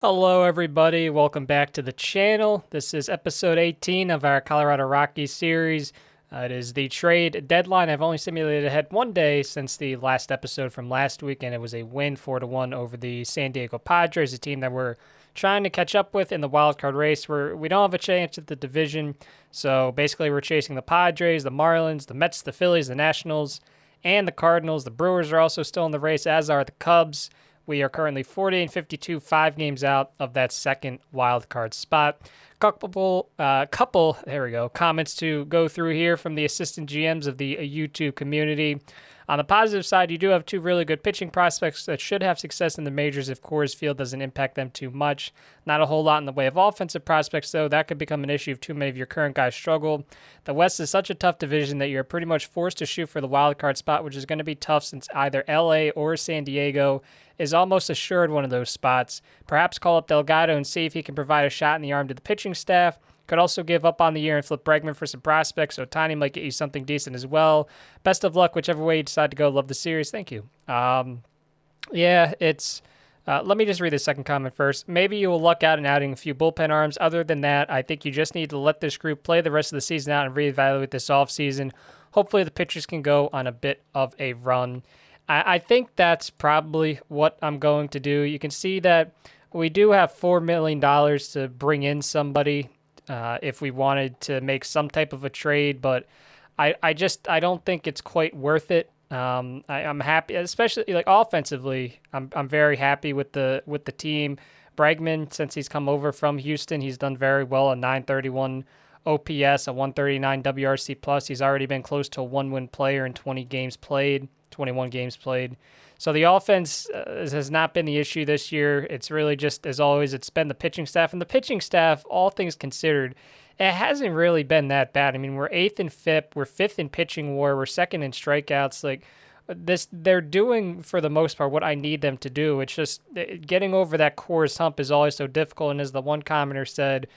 Hello, everybody. Welcome back to the channel. This is episode 18 of our Colorado Rockies series. It is the trade deadline. I've only simulated ahead one day since the last episode from last week, and it was a win 4-1 over the San Diego Padres, a team that we're trying to catch up with in the wild card race. We don't have a chance at the division, so basically we're chasing the Padres, the Marlins, the Mets, the Phillies, the Nationals, and the Cardinals. The Brewers are also still in the race, as are the Cubs. We are currently 40 and 52, 5 games out of that second wild card spot. There we go, comments to go through here from the assistant GMs of the YouTube community. On the positive side, you do have two really good pitching prospects that should have success in the majors if Coors Field doesn't impact them too much. Not a whole lot in the way of offensive prospects, though. That could become an issue if too many of your current guys struggle. The West is such a tough division that you're pretty much forced to shoot for the wild card spot, which is going to be tough since either LA or San Diego is almost assured one of those spots. Perhaps call up Delgado and see if he can provide a shot in the arm to the pitching staff. Could also give up on the year and flip Bregman for some prospects, so Ohtani might get you something decent as well. Best of luck, whichever way you decide to go. Love the series. Thank you. Yeah, it's... let me just read the second comment first. Maybe you will luck out in adding a few bullpen arms. Other than that, I think you just need to let this group play the rest of the season out and reevaluate this offseason. Hopefully the pitchers can go on a bit of a run. I think that's probably what I'm going to do. You can see that we do have $4 million to bring in somebody if we wanted to make some type of a trade, but I don't think it's quite worth it. I'm happy, especially like offensively. I'm very happy with the team. Bregman, since he's come over from Houston, he's done very well. A 931 OPS, a 139 WRC plus. He's already been close to a 1-win player in 21 games played. So the offense has not been the issue this year. It's really just, as always, it's been the pitching staff. And the pitching staff, all things considered, it hasn't really been that bad. I mean, we're 8th in FIP, we're 5th in pitching WAR, we're 2nd in strikeouts. Like this, they're doing for the most part what I need them to do. It's just getting over that Coors hump is always so difficult. And as the one commenter said,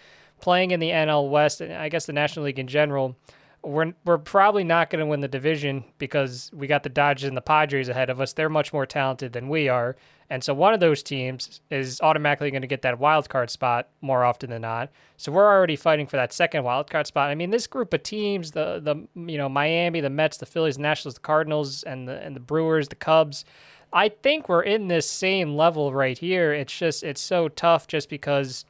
playing in the NL West, and I guess the National League in general, we're probably not going to win the division because we got the Dodgers and the Padres ahead of us. They're much more talented than we are. And so one of those teams is automatically going to get that wild card spot more often than not. So we're already fighting for that second wild card spot. I mean, this group of teams, the Miami, the Mets, the Phillies, the Nationals, the Cardinals, and the Brewers, the Cubs, I think we're in this same level right here. It's so tough just because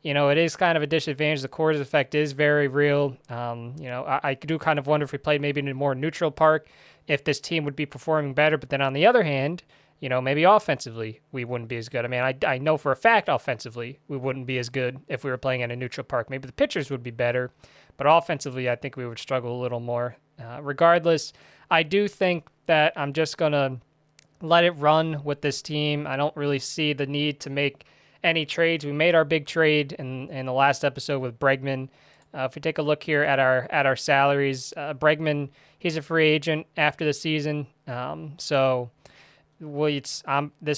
it is kind of a disadvantage. The Coors effect is very real. I do kind of wonder if we played maybe in a more neutral park, if this team would be performing better. But then on the other hand, maybe offensively we wouldn't be as good. I mean, I know for a fact offensively we wouldn't be as good if we were playing in a neutral park. Maybe the pitchers would be better, but offensively I think we would struggle a little more. Regardless, I do think that I'm just going to let it run with this team. I don't really see the need to make any trades. We made our big trade in the last episode with Bregman. If we take a look here at our salaries, Bregman, he's a free agent after the season. This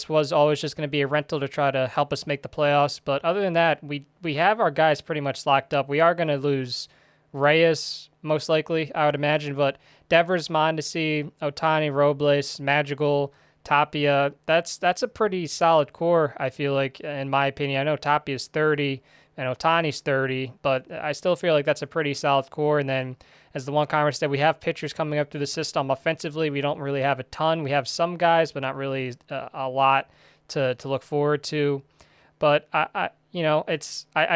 was always just going to be a rental to try to help us make the playoffs. But other than that, we have our guys pretty much locked up. We are going to lose Reyes most likely, I would imagine, but Devers, Mondesi, Ohtani, Robles, Madrigal, Tapia, that's a pretty solid core, I feel like, in my opinion. I know Tapia's 30 and Ohtani's 30, but I still feel like that's a pretty solid core. And then, as the one commenter said, we have pitchers coming up through the system. Offensively, we don't really have a ton. We have some guys, but not really a lot to look forward to. But I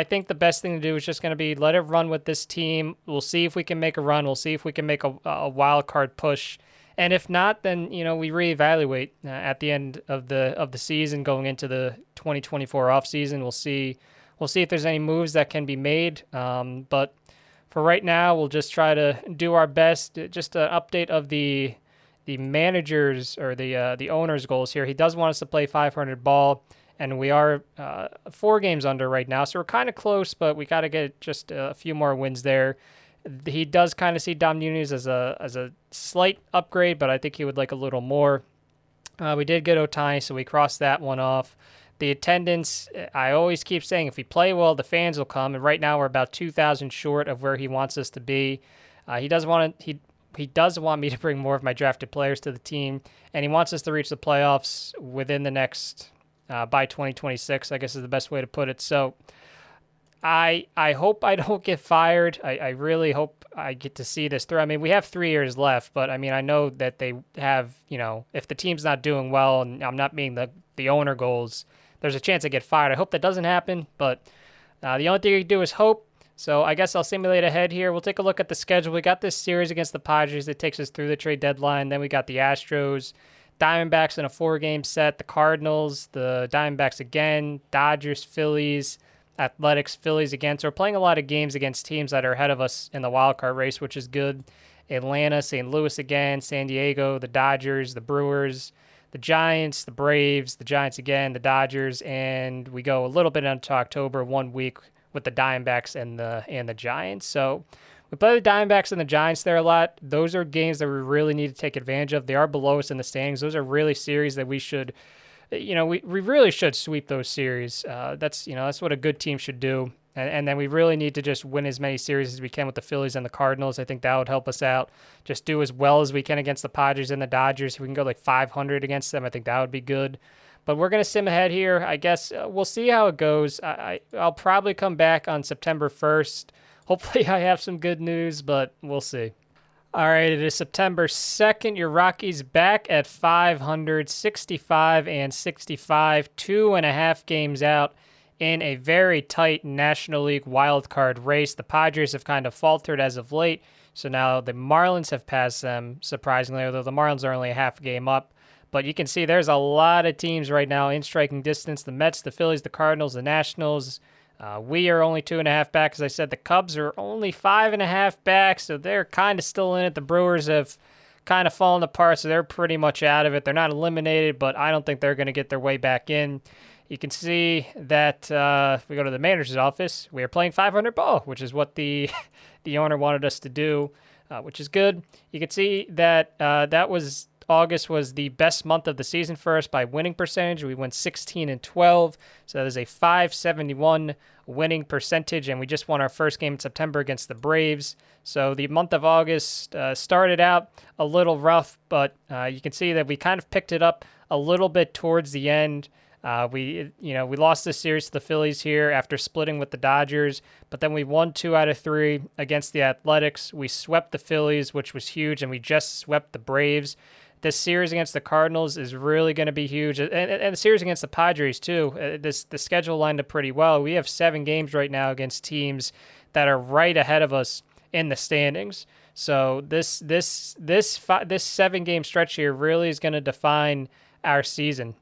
think the best thing to do is just going to be let it run with this team. We'll see if we can make a run. We'll see if we can make a wild card push. And if not, then we reevaluate at the end of the season, going into the 2024 offseason. We'll see if there's any moves that can be made. But for right now, we'll just try to do our best. Just an update of the managers or the owner's goals here. He does want us to play 500 ball, and we are 4 games under right now, so we're kind of close. But we got to get just a few more wins there. He does kind of see Dom Nunez as a slight upgrade, but I think he would like a little more. We did get Ohtani, so we crossed that one off. The attendance, I always keep saying, if we play well, the fans will come. And right now we're about 2,000 short of where he wants us to be. He does want me to bring more of my drafted players to the team, and he wants us to reach the playoffs within the next by 2026, I guess is the best way to put it. So I hope I don't get fired. I really hope I get to see this through. I mean, we have 3 years left, but I mean, I know that they have, if the team's not doing well and I'm not meeting the owner goals, there's a chance I get fired. I hope that doesn't happen, but the only thing you can do is hope. So I guess I'll simulate ahead here. We'll take a look at the schedule. We got this series against the Padres that takes us through the trade deadline. Then we got the Astros, Diamondbacks in a 4-game set, the Cardinals, the Diamondbacks again, Dodgers, Phillies, Athletics, Phillies again. So we're playing a lot of games against teams that are ahead of us in the wild card race, which is good. Atlanta, St. Louis again, San Diego, the Dodgers, the Brewers, the Giants, the Braves, the Giants again, the Dodgers, and we go a little bit into October, 1 week with the Diamondbacks and the Giants. So we play the Diamondbacks and the Giants there a lot. Those are games that we really need to take advantage of. They are below us in the standings. Those are really series that we should, we really should sweep those series. That's what a good team should do. And then we really need to just win as many series as we can with the Phillies and the Cardinals. I think that would help us out. Just do as well as we can against the Padres and the Dodgers. If we can go like 500 against them, I think that would be good. But we're going to sim ahead here. I guess we'll see how it goes. I'll probably come back on September 1st. Hopefully I have some good news, but we'll see. All right, it is September 2nd. Your Rockies back at 500, 65 and 65, 2.5 games out in a very tight National League wildcard race. The Padres have kind of faltered as of late, so now the Marlins have passed them, surprisingly, although the Marlins are only a half game up. But you can see there's a lot of teams right now in striking distance. The Mets, the Phillies, the Cardinals, the Nationals. We are only 2.5 back. As I said, the Cubs are only 5.5 back, so they're kind of still in it. The Brewers have kind of fallen apart, so they're pretty much out of it. They're not eliminated, but I don't think they're going to get their way back in. You can see that if we go to the manager's office, we are playing 500 ball, which is what the owner wanted us to do, which is good. You can see that August was the best month of the season for us by winning percentage. We went 16-12, so that is a 571 winning percentage, and we just won our first game in September against the Braves. So the month of August started out a little rough, but you can see that we kind of picked it up a little bit towards the end. We lost this series to the Phillies here after splitting with the Dodgers, but then we won 2 out of 3 against the Athletics. We swept the Phillies, which was huge, and we just swept the Braves. This series against the Cardinals is really going to be huge, and the series against the Padres too. The schedule lined up pretty well. We have 7 games right now against teams that are right ahead of us in the standings. So this 7-game stretch here really is going to define our season,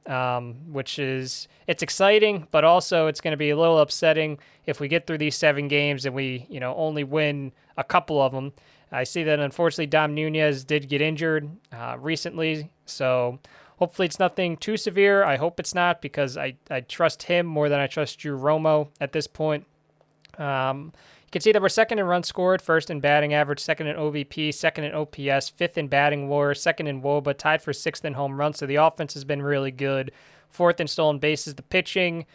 which is, it's exciting, but also it's going to be a little upsetting if we get through these 7 games and we only win a couple of them. I see that unfortunately Dom Nunez did get injured recently, so hopefully it's nothing too severe. I hope it's not, because I trust him more than I trust Drew Romo at this point. You can see that we're second in runs scored, first in batting average, second in OVP, second in OPS, fifth in batting WAR, second in WOBA, tied for 6th in home runs. So the offense has been really good. 4th in stolen bases. The pitching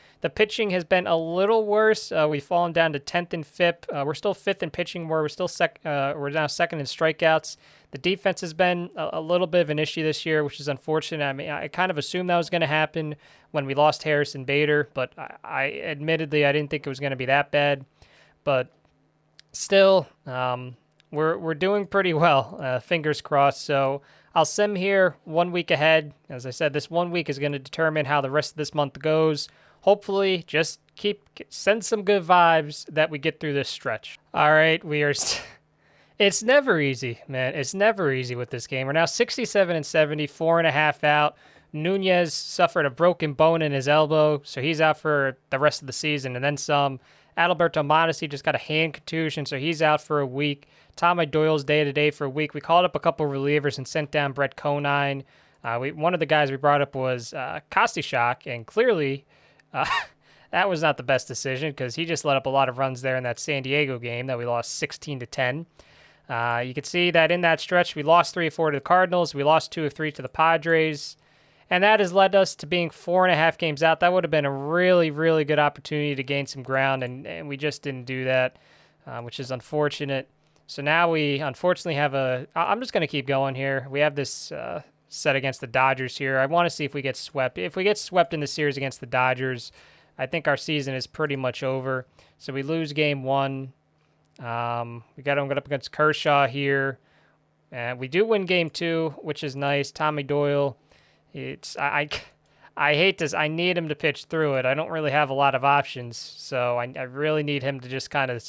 has been a little worse. We've fallen down to 10th in FIP. We're still 5th in pitching WAR. We're now second in strikeouts. The defense has been a little bit of an issue this year, which is unfortunate. I mean, I kind of assumed that was going to happen when we lost Harrison Bader, but I admittedly I didn't think it was going to be that bad. But still, we're doing pretty well. Fingers crossed. So I'll sim here 1 week ahead. As I said, this 1 week is going to determine how the rest of this month goes. Hopefully, just send some good vibes that we get through this stretch. All right, it's never easy, man. It's never easy with this game. We're now 67-70, 4.5 out. Nunez suffered a broken bone in his elbow, so he's out for the rest of the season and then some. Adalberto Mondesi just got a hand contusion, so he's out for a week. Tommy Doyle's day-to-day for a week. We called up a couple relievers and sent down Brett Conine. One of the guys we brought up was Kostichak, and clearly that was not the best decision because he just let up a lot of runs there in that San Diego game that we lost 16-10. You can see that in that stretch, we lost 3 of 4 to the Cardinals. We lost 2 of 3 to the Padres. And that has led us to being 4.5 games out. That would have been a really, really good opportunity to gain some ground, and we just didn't do that, which is unfortunate. So now we unfortunately have I'm just going to keep going here. We have this set against the Dodgers here. I want to see if we get swept. If we get swept in the series against the Dodgers, I think our season is pretty much over. So we lose game 1. We got to go up against Kershaw here. And we do win game 2, which is nice. Tommy Doyle, I hate this. I need him to pitch through it. I don't really have a lot of options, so I really need him to just kind of,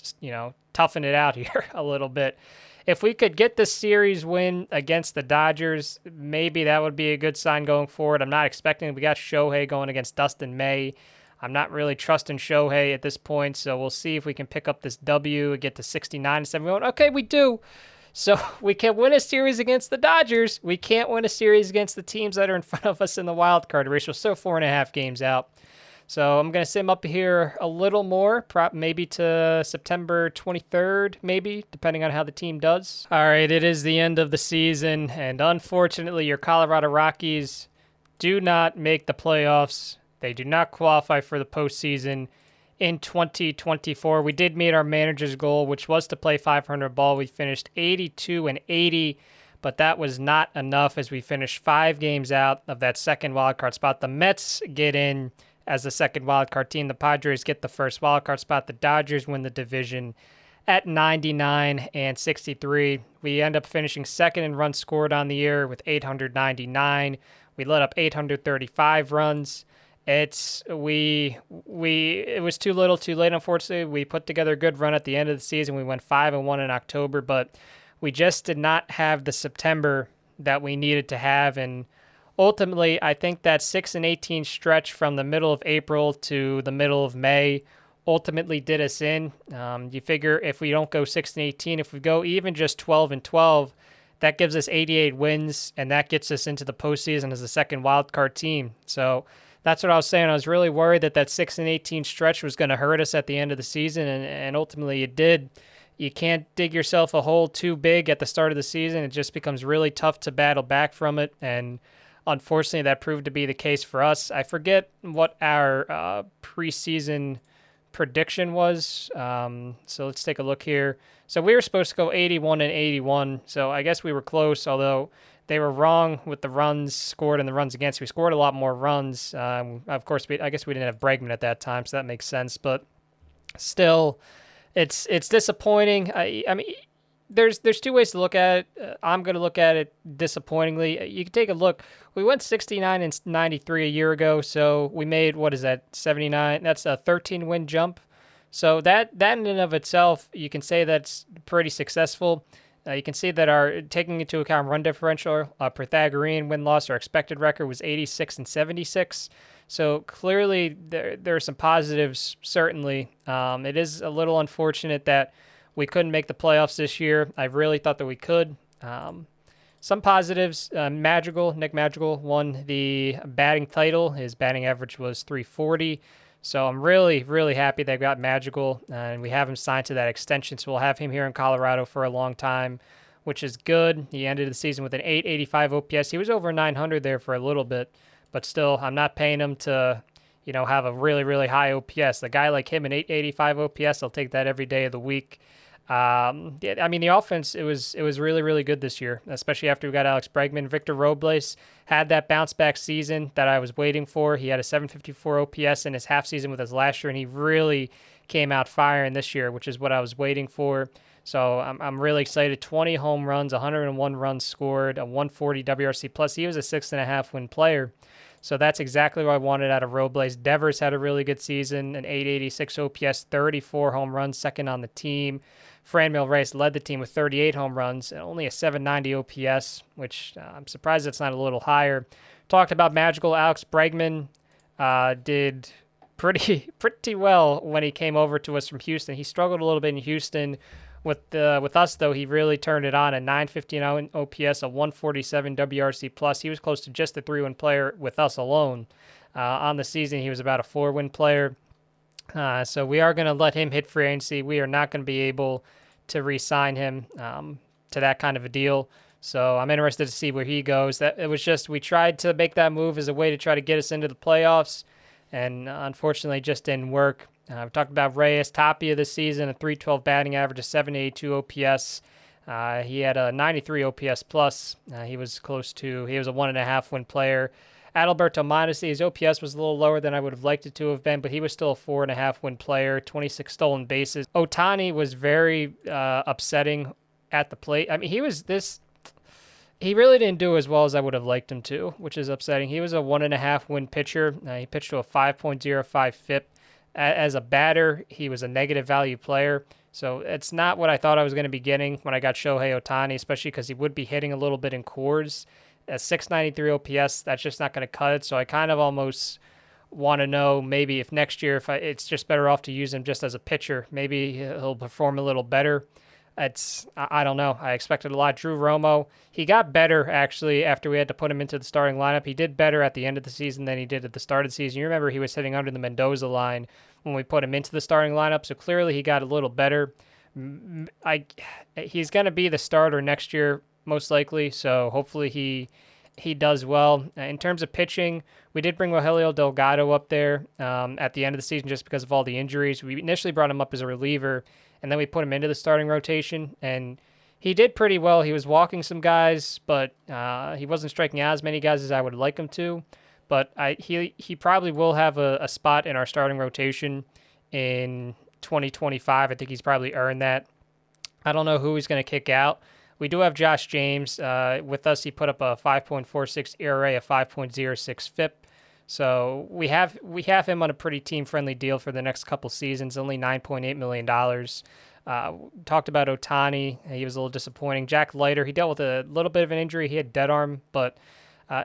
toughen it out here a little bit. If we could get this series win against the Dodgers, maybe that would be a good sign going forward. I'm not expecting. We got Shohei going against Dustin May. I'm not really trusting Shohei at this point, so we'll see if we can pick up this W and get to 69-71. Okay, we do. So we can win a series against the Dodgers. We can't win a series against the teams that are in front of us in the wild card race. We're still 4.5 games out. So I'm going to sit him up here a little more, maybe to September 23rd, maybe, depending on how the team does. All right, it is the end of the season, and unfortunately, your Colorado Rockies do not make the playoffs. They do not qualify for the postseason in 2024. We did meet our manager's goal, which was to play 500 ball. We finished 82-80, but that was not enough as we finished 5 games out of that second wildcard spot. The Mets get in as the second wildcard team. The Padres get the first wildcard spot. The Dodgers win the division at 99-63. We end up finishing second in runs scored on the year with 899. We let up 835 runs. It was too little, too late. Unfortunately, we put together a good run at the end of the season. We went 5-1 in October, but we just did not have the September that we needed to have. And ultimately, I think that 6-18 stretch from the middle of April to the middle of May ultimately did us in. You figure if we don't go 6-18, if we go even just 12-12, that gives us 88 wins, and that gets us into the postseason as a second wildcard team. So that's what I was saying. I was really worried that 6-18 stretch was going to hurt us at the end of the season, and ultimately it did. You can't dig yourself a hole too big at the start of the season. It just becomes really tough to battle back from it, and unfortunately that proved to be the case for us. I forget what our preseason prediction was, so let's take a look here. So we were supposed to go 81-81, so I guess we were close, although they were wrong with the runs scored and the runs against. We scored a lot more runs. Of course, I guess we didn't have Bregman at that time, so that makes sense. But still, it's disappointing. I mean, there's 2 ways to look at it. I'm going to look at it disappointingly. You can take a look. We went 69-93 a year ago, so we made, 79? That's a 13-win jump. So that in and of itself, you can say that's pretty successful. You can see that our taking into account run differential, Pythagorean win-loss, our expected record was 86-76. So clearly there are some positives, certainly. It is a little unfortunate that we couldn't make the playoffs this year. I really thought that we could. Some positives, Nick Madrigal won the batting title. His batting average was 340. So I'm really, really happy they got Madrigal, and we have him signed to that extension. So we'll have him here in Colorado for a long time, which is good. He ended the season with an 885 OPS. He was over 900 there for a little bit, but still, I'm not paying him to, have a really, really high OPS. A guy like him, an 885 OPS, I'll take that every day of the week. The offense, it was really, really good this year, especially after we got Alex Bregman. Victor Robles had that bounce back season that I was waiting for. He had a 754 OPS in his half season with us last year, and he really came out firing this year, which is what I was waiting for. So I'm really excited. 20 home runs, 101 runs scored, a 140 WRC plus. He was a 6.5 win player. So that's exactly what I wanted out of Robles. Devers had a really good season, an 886 OPS, 34 home runs, second on the team. Franmil Reyes led the team with 38 home runs and only a 790 OPS, which I'm surprised it's not a little higher. Talked about Madrigal. Alex Bregman did pretty well when he came over to us from Houston. He struggled a little bit in Houston. With us, though, he really turned it on. A 959 OPS, a 147 WRC plus. He was close to just a 3-win player with us alone. On the season, he was about a 4-win player. So we are going to let him hit free agency. We are not going to be able to re-sign him to that kind of a deal. So I'm interested to see where he goes. We tried to make that move as a way to try to get us into the playoffs, and unfortunately, it just didn't work. We talked about Reyes, Tapia this season, a 312 batting average, a 782 OPS. He had a 93 OPS plus. He was he was a 1.5 win player. Adalberto Mondesi, his OPS was a little lower than I would have liked it to have been, but he was still a 4.5 win player, 26 stolen bases. Ohtani was very upsetting at the plate. I mean, he really didn't do as well as I would have liked him to, which is upsetting. He was a 1.5 win pitcher. He pitched to a 5.05 FIP. As a batter, he was a negative value player. So it's not what I thought I was going to be getting when I got Shohei Ohtani, especially because he would be hitting a little bit in Coors. At 693 OPS, that's just not going to cut it. So I kind of almost want to know maybe if next year, it's just better off to use him just as a pitcher. Maybe he'll perform a little better. I don't know. I expected a lot. Drew Romo, he got better actually after we had to put him into the starting lineup. He did better at the end of the season than he did at the start of the season. You remember he was hitting under the Mendoza line when we put him into the starting lineup, so clearly he got a little better. He's going to be the starter next year most likely, so hopefully he does well. In terms of pitching, we did bring Rogelio Delgado up there at the end of the season just because of all the injuries. We initially brought him up as a reliever, and then we put him into the starting rotation, and he did pretty well. He was walking some guys, but he wasn't striking out as many guys as I would like him to. But he probably will have a spot in our starting rotation in 2025. I think he's probably earned that. I don't know who he's going to kick out. We do have Josh James. With us, he put up a 5.46 ERA, a 5.06 FIP. So we have him on a pretty team-friendly deal for the next couple seasons, only $9.8 million. Talked about Ohtani. He was a little disappointing. Jack Leiter, he dealt with a little bit of an injury. He had dead arm, but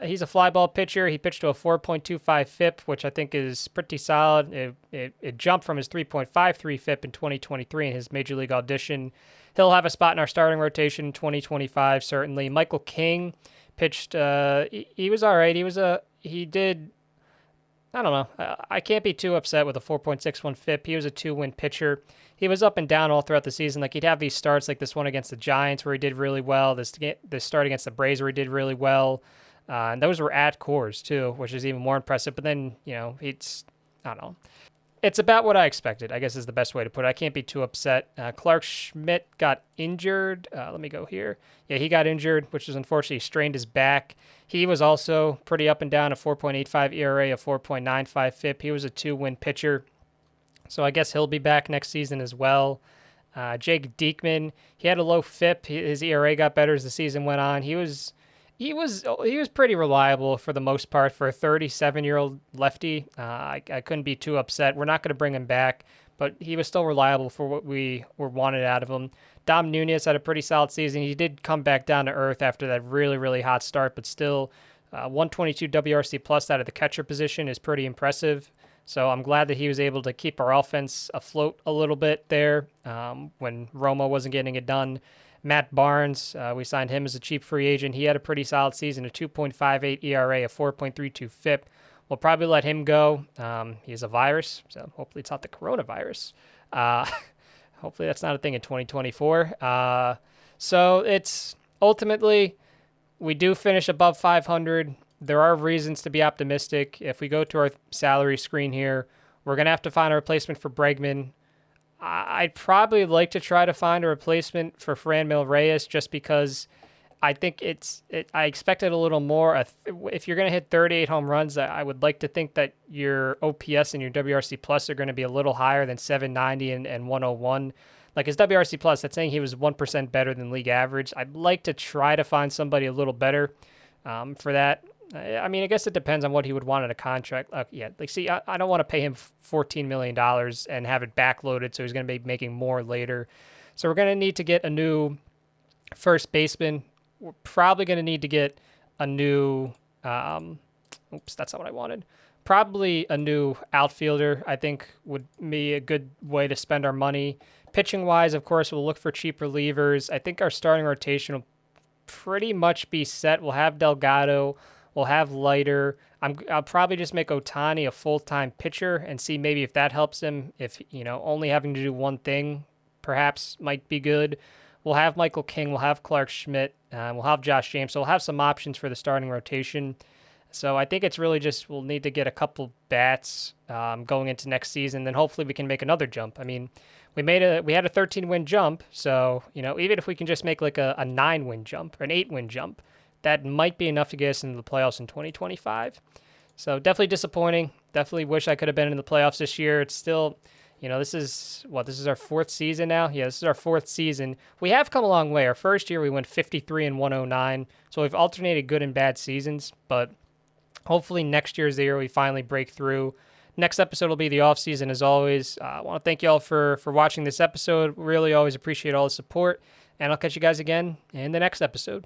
he's a fly ball pitcher. He pitched to a 4.25 FIP, which I think is pretty solid. It jumped from his 3.53 FIP in 2023 in his Major League audition. He'll have a spot in our starting rotation in 2025, certainly. Michael King pitched. He was all right. He did. I don't know. I can't be too upset with a 4.61 FIP. He was a 2-win pitcher. He was up and down all throughout the season. Like, he'd have these starts like this one against the Giants where he did really well. This start against the Braves where he did really well. And those were at Coors too, which is even more impressive. But then, I don't know. It's about what I expected, I guess is the best way to put it. I can't be too upset. Clark Schmidt got injured. Let me go here. Yeah, he got injured, which is unfortunately strained his back. He was also pretty up and down, a 4.85 ERA, a 4.95 FIP. He was a 2-win pitcher. So I guess he'll be back next season as well. Jake Diekman, he had a low FIP. His ERA got better as the season went on. He was pretty reliable for the most part for a 37-year-old lefty. I couldn't be too upset. We're not going to bring him back, but he was still reliable for what we were wanted out of him. Dom Nunez had a pretty solid season. He did come back down to earth after that really, really hot start, but still 122 WRC plus out of the catcher position is pretty impressive. So I'm glad that he was able to keep our offense afloat a little bit there when Romo wasn't getting it done. Matt Barnes, we signed him as a cheap free agent. He had a pretty solid season, a 2.58 ERA, a 4.32 FIP. We'll probably let him go. He's a virus, so hopefully it's not the coronavirus. Hopefully that's not a thing in 2024. So it's ultimately, we do finish above 500. There are reasons to be optimistic. If we go to our salary screen here, we're going to have to find a replacement for Bregman. I'd probably like to try to find a replacement for Franmil Reyes just because I think I expected a little more. If you're going to hit 38 home runs, I would like to think that your OPS and your WRC plus are going to be a little higher than 790 and 101. Like his WRC plus, that's saying he was 1% better than league average. I'd like to try to find somebody a little better for that. I mean, I guess it depends on what he would want in a contract. I don't want to pay him $14 million and have it backloaded, so he's going to be making more later. So we're going to need to get a new first baseman. We're probably going to need to get a new, that's not what I wanted. Probably a new outfielder, I think, would be a good way to spend our money. Pitching-wise, of course, we'll look for cheap relievers. I think our starting rotation will pretty much be set. We'll have Delgado. We'll have Leiter. I'll probably just make Ohtani a full-time pitcher and see maybe if that helps him. If, only having to do one thing perhaps might be good. We'll have Michael King. We'll have Clark Schmidt. We'll have Josh James. So we'll have some options for the starting rotation. So I think it's really just we'll need to get a couple bats going into next season. Then hopefully we can make another jump. I mean, we had a 13-win jump. So, even if we can just make like a 9-win jump or an 8-win jump, that might be enough to get us into the playoffs in 2025. So definitely disappointing. Definitely wish I could have been in the playoffs this year. It's still, this is our fourth season now. Yeah, this is our fourth season. We have come a long way. Our first year we went 53 and 109. So we've alternated good and bad seasons, but hopefully next year is the year we finally break through. Next episode will be the off season as always. I want to thank you all for watching this episode. Really always appreciate all the support, and I'll catch you guys again in the next episode.